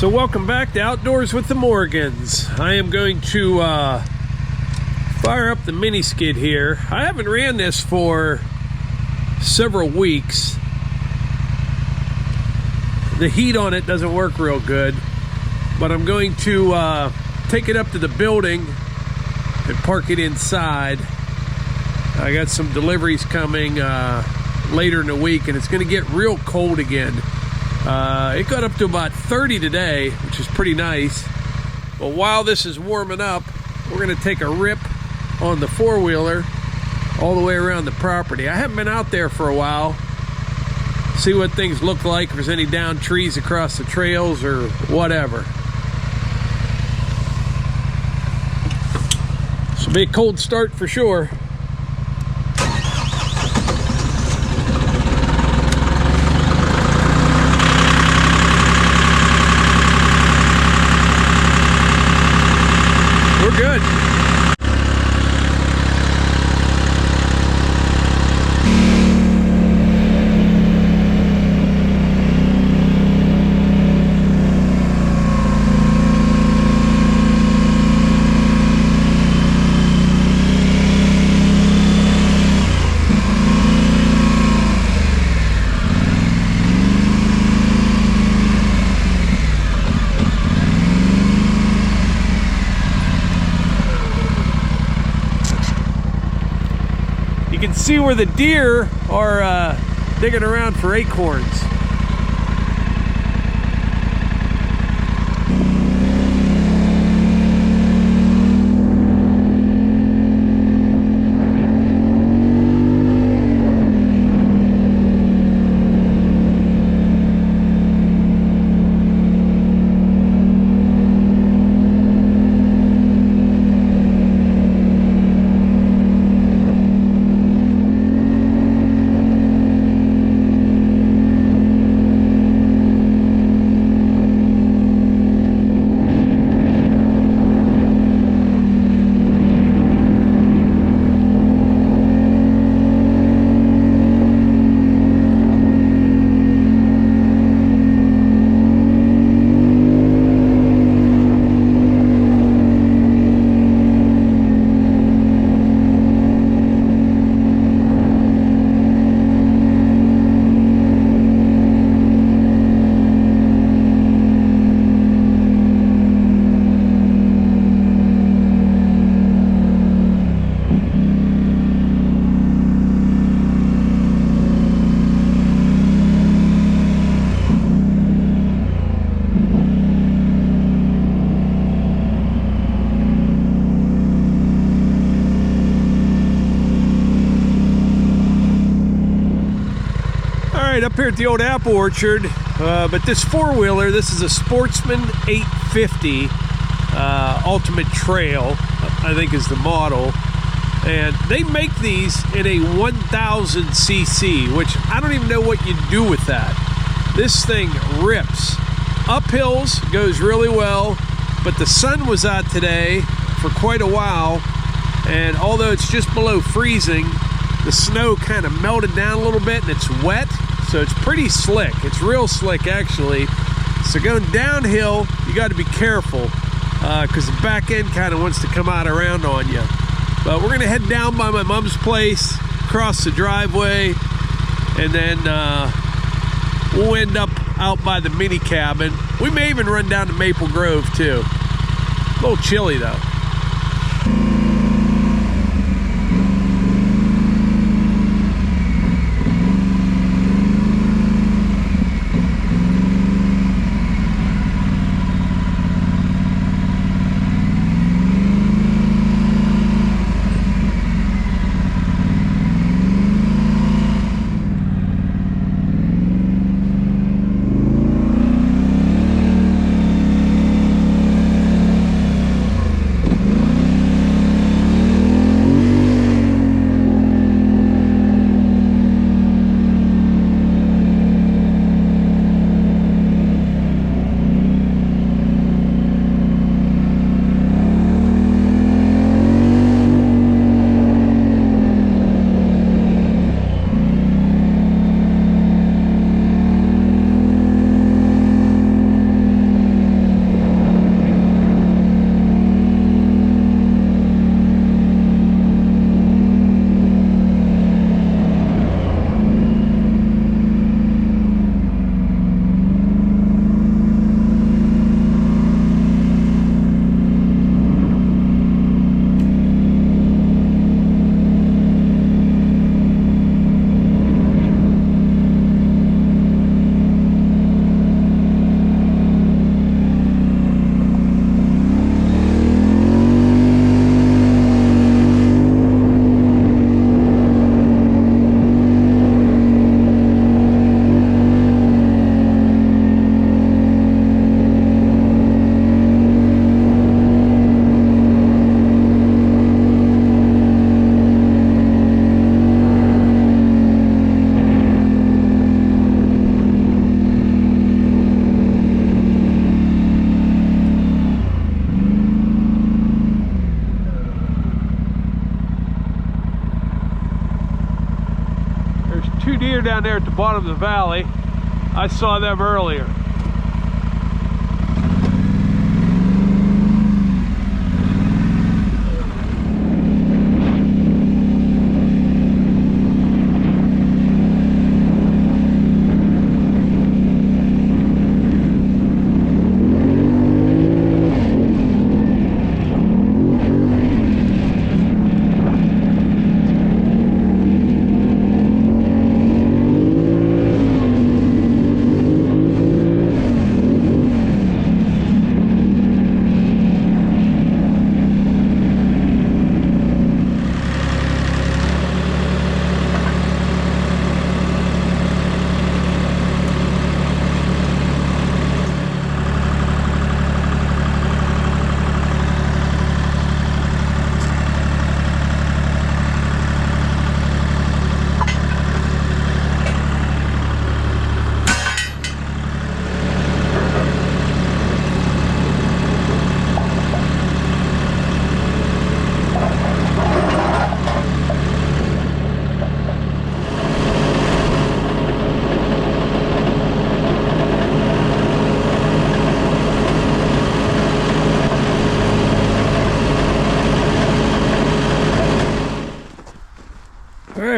So welcome back to Outdoors with the Morgans. I am going to fire up the mini skid here. I haven't ran this for several weeks. The heat on it doesn't work real good, but I'm going to take it up to the building and park it inside. I got some deliveries coming later in the week, and it's going to get real cold again. It got up to about 30 today, which is pretty nice. But while this is warming up, we're going to take a rip on the four-wheeler all the way around the property. I haven't been out there for a while. See what things look like, if there's any down trees across the trails or whatever. This will be a cold start for sure. We're good. You can see where the deer are digging around for acorns. Up here at the old apple orchard, but this four-wheeler, this is a Sportsman 850 Ultimate Trail, I think is the model, and they make these in a 1000 cc, which I don't even know what you do with that. This thing rips. Up hills goes really well, but the sun was out today for quite a while, and although it's just below freezing, the snow kind of melted down a little bit and it's wet. So it's pretty slick. It's real slick, actually. So going downhill, you got to be careful because the back end kind of wants to come out around on you. But we're going to head down by my mom's place, cross the driveway, and then we'll end up out by the mini cabin. We may even run down to Maple Grove, too. A little chilly, though. down there at the bottom of the valley. I saw them earlier.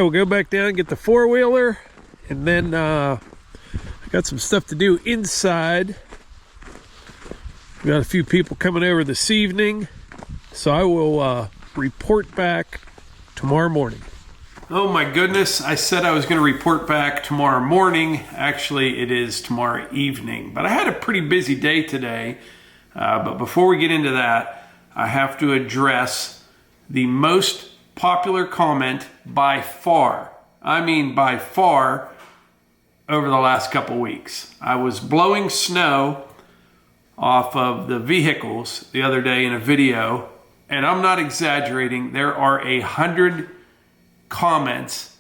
We'll go back down and get the four-wheeler, and then I got some stuff to do inside. We got a few people coming over this evening, so I will report back tomorrow morning. Oh my goodness, I said I was going to report back tomorrow morning. Actually, it is tomorrow evening, but I had a pretty busy day today. But before we get into that, I have to address the most popular comment by far, I mean by far, over the last couple weeks. I was blowing snow off of the vehicles the other day in a video, and I'm not exaggerating, there are 100 comments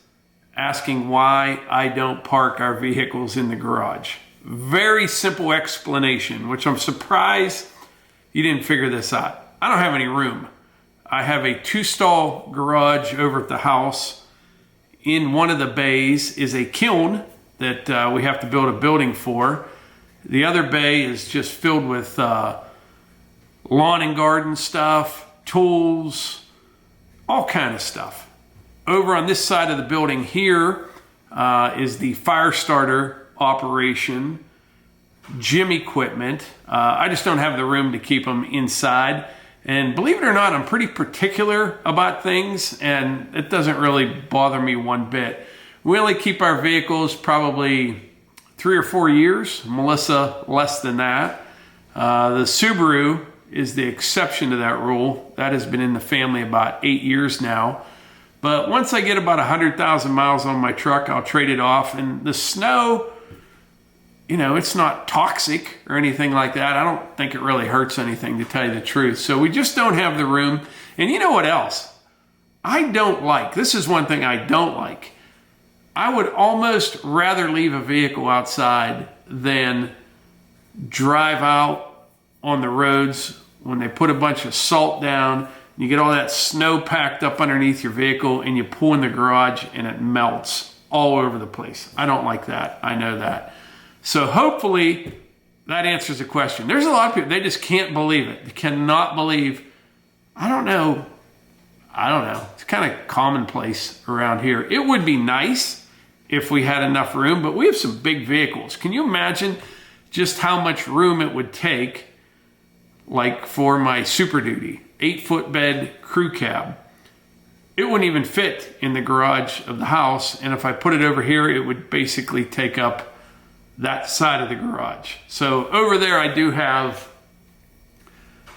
asking why I don't park our vehicles in the garage. Very simple explanation, which I'm surprised you didn't figure this out. I don't have any room. I have a 2-stall garage over at the house. In one of the bays is a kiln that we have to build a building for. The other bay is just filled with lawn and garden stuff, tools, all kind of stuff. Over on this side of the building here is the fire starter operation, gym equipment. I just don't have the room to keep them inside. And believe it or not, I'm pretty particular about things, and it doesn't really bother me one bit. We only keep our vehicles probably 3 or 4 years. Melissa, less than that. The Subaru is the exception to that rule. That has been in the family about 8 years now. But once I get about 100,000 miles on my truck, I'll trade it off. And the snow, you know, it's not toxic or anything like that. I don't think it really hurts anything, to tell you the truth. So we just don't have the room. And you know what else? I don't like, this is one thing I don't like. I would almost rather leave a vehicle outside than drive out on the roads when they put a bunch of salt down. You get all that snow packed up underneath your vehicle, and you pull in the garage and it melts all over the place. I don't like that. I know that. So hopefully that answers the question. There's a lot of people, they just can't believe it. They cannot believe, I don't know. It's kind of commonplace around here. It would be nice if we had enough room, but we have some big vehicles. Can you imagine just how much room it would take, like for my Super Duty 8-foot bed crew cab? It wouldn't even fit in the garage of the house, and if I put it over here, it would basically take up that side of the garage. So over there I do have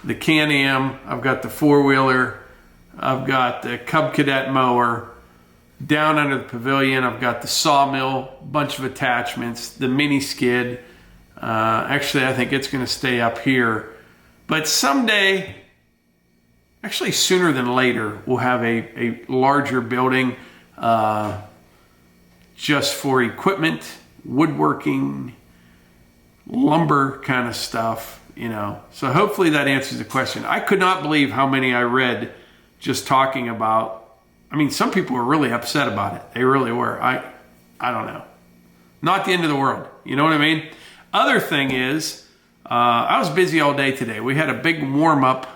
the Can-Am, I've got the four-wheeler, I've got the Cub Cadet mower. Down under the pavilion I've got the Sawmill, bunch of attachments, the mini skid. Actually I think it's going to stay up here. But someday, actually sooner than later, we'll have a larger building just for equipment, woodworking, lumber kind of stuff, you know. So hopefully that answers the question. I could not believe how many I read just talking about, I mean, some people were really upset about it. They really were. I don't know. Not the end of the world. You know what I mean? Other thing is, I was busy all day today. We had a big warm up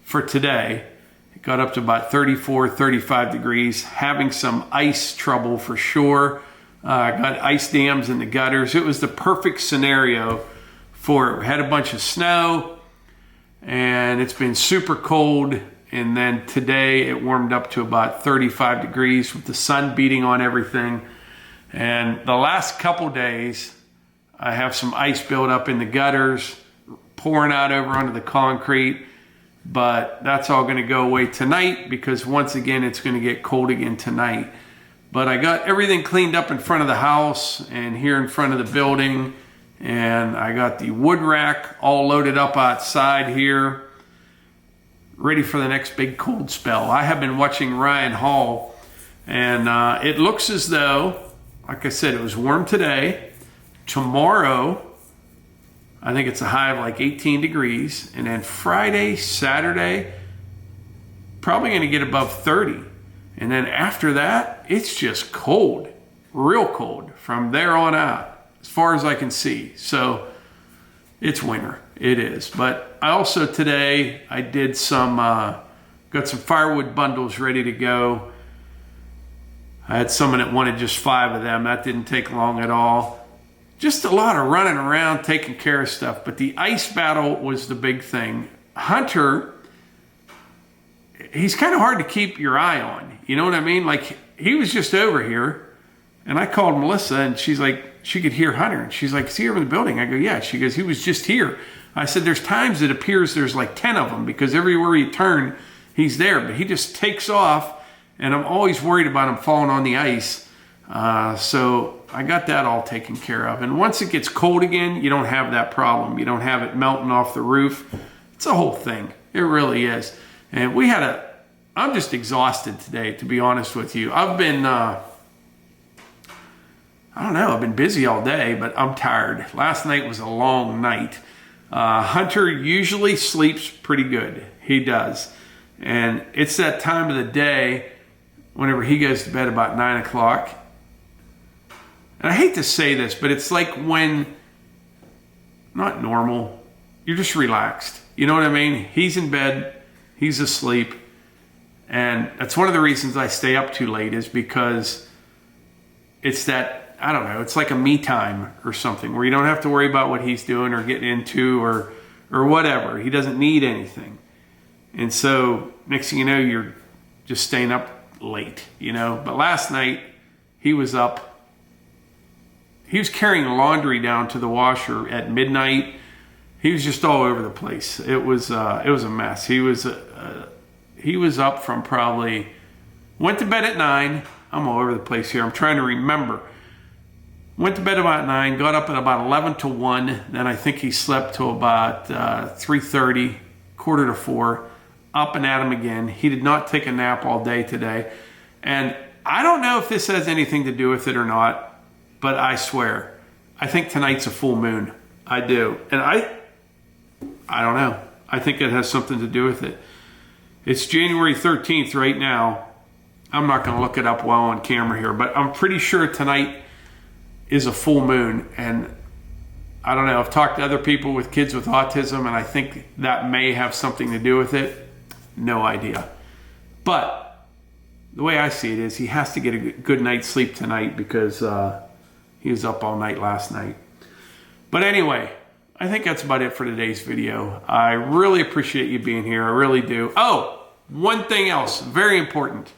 for today. It got up to about 34, 35 degrees, having some ice trouble for sure. Got ice dams in the gutters. It was the perfect scenario for it. We had a bunch of snow and it's been super cold. And then today it warmed up to about 35 degrees with the sun beating on everything. And the last couple days, I have some ice built up in the gutters, pouring out over onto the concrete. But that's all going to go away tonight because once again, it's going to get cold again tonight. But I got everything cleaned up in front of the house and here in front of the building. And I got the wood rack all loaded up outside here, ready for the next big cold spell. I have been watching Ryan Hall, and it looks as though, like I said, it was warm today. Tomorrow, I think it's a high of like 18 degrees. And then Friday, Saturday, probably going to get above 30. And then after that, it's just cold, real cold from there on out, as far as I can see. So it's winter, it is. But I also today, I did some, got some firewood bundles ready to go. I had someone that wanted just 5 of them. That didn't take long at all. Just a lot of running around, taking care of stuff. But the ice battle was the big thing. Hunter, he's kind of hard to keep your eye on. You know what I mean? Like, he was just over here, and I called Melissa, and she's like, she could hear Hunter. And she's like, is he over in the building? I go, yeah. She goes, he was just here. I said, there's times it appears there's like 10 of them because everywhere you turn, he's there. But he just takes off, and I'm always worried about him falling on the ice. So I got that all taken care of. And once it gets cold again, you don't have that problem. You don't have it melting off the roof. It's a whole thing. It really is. And we had I'm just exhausted today, to be honest with you. I've been, I don't know, I've been busy all day, but I'm tired. Last night was a long night. Hunter usually sleeps pretty good. He does. And it's that time of the day whenever he goes to bed about 9 o'clock. And I hate to say this, but it's like when, not normal, you're just relaxed. You know what I mean? He's in bed, he's asleep. And that's one of the reasons I stay up too late is because it's that, I don't know, it's like a me time or something where you don't have to worry about what he's doing or getting into or whatever. He doesn't need anything. And so next thing you know, you're just staying up late, you know. But last night he was up. He was carrying laundry down to the washer at midnight. He was just all over the place. It was a mess. He was up from probably, went to bed at 9. I'm all over the place here. I'm trying to remember. Went to bed about 9, got up at about 11 to 1. Then I think he slept till about 3:30, quarter to 4. Up and at him again. He did not take a nap all day today. And I don't know if this has anything to do with it or not, but I swear, I think tonight's a full moon. I do. And I don't know. I think it has something to do with it. It's January 13th right now. I'm not going to look it up while on camera here, but I'm pretty sure tonight is a full moon. And I don't know. I've talked to other people with kids with autism, and I think that may have something to do with it. No idea. But the way I see it is he has to get a good night's sleep tonight because he was up all night last night. But anyway, I think that's about it for today's video. I really appreciate you being here. I really do. Oh, one thing else, very important.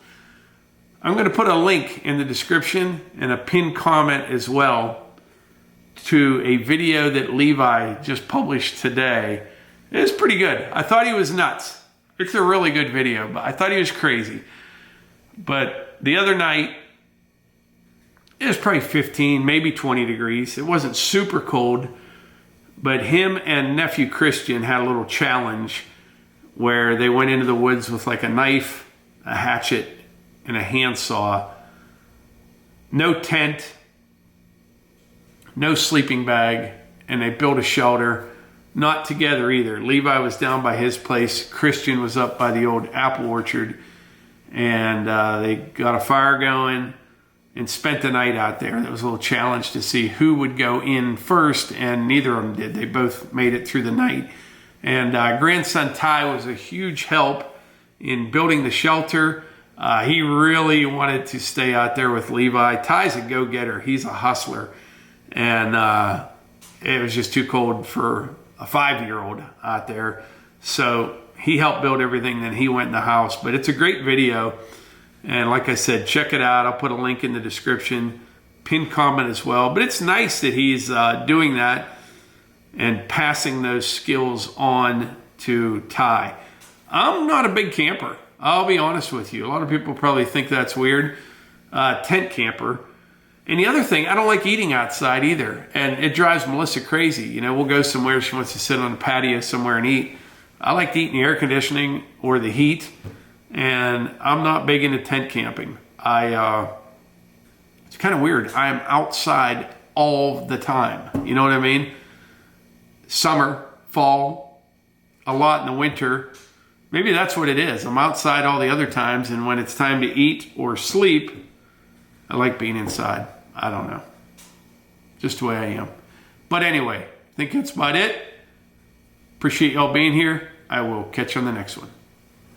I'm going to put a link in the description and a pinned comment as well to a video that Levi just published today. It's pretty good. I thought he was nuts. It's a really good video, but I thought he was crazy. But the other night, it was probably 15, maybe 20 degrees. It wasn't super cold, but him and nephew Christian had a little challenge where they went into the woods with like a knife, a hatchet, and a handsaw. No tent, no sleeping bag, and they built a shelter. Not together either. Levi was down by his place. Christian was up by the old apple orchard. And they got a fire going. and spent the night out there. That was a little challenge to see who would go in first, and neither of them did. They both made it through the night. And grandson Ty was a huge help in building the shelter. He really wanted to stay out there with Levi. Ty's a go-getter. He's a hustler. And it was just too cold for a 5-year-old out there. So he helped build everything, then he went in the house. But it's a great video. And like I said, check it out. I'll put a link in the description, pinned comment as well. But it's nice that he's doing that and passing those skills on to Ty. I'm not a big camper. I'll be honest with you. A lot of people probably think that's weird. Tent camper. And the other thing, I don't like eating outside either. And it drives Melissa crazy. You know, we'll go somewhere, she wants to sit on a patio somewhere and eat. I like to eat in the air conditioning or the heat. And I'm not big into tent camping. It's kind of weird. I am outside all the time. You know what I mean? Summer, fall, a lot in the winter. Maybe that's what it is. I'm outside all the other times, and when it's time to eat or sleep, I like being inside. I don't know. Just the way I am. But anyway, I think that's about it. Appreciate y'all being here. I will catch you on the next one.